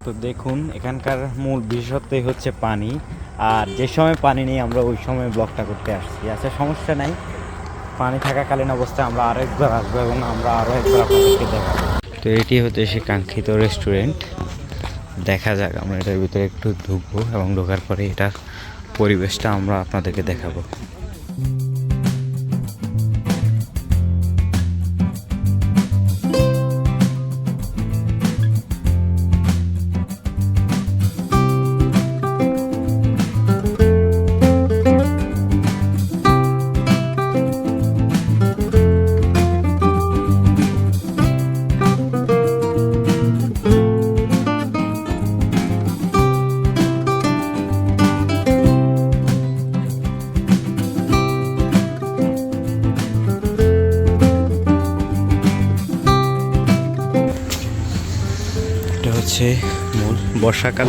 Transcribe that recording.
তো দেখুন এখানকার মূল বিশেষত্বই হচ্ছে পানি। আর যে সময় পানি নেই আমরা ওই সময় ব্লগটা করতে আসছি। আচ্ছা, সমস্যা নাই, পানি থাকাকালীন অবস্থায় আমরা আরও একবার আসবো এবং আমরা আরও একবার আপনাদেরকে দেখাবো। তো এটি হচ্ছে সে কাঙ্ক্ষিত রেস্টুরেন্ট। দেখা যাক, আমরা এটার ভিতরে একটু ঢুকবো এবং ঢোকার পরে এটার পরিবেশটা আমরা আপনাদেরকে দেখাবো। এটা হচ্ছে মূল বর্ষাকাল।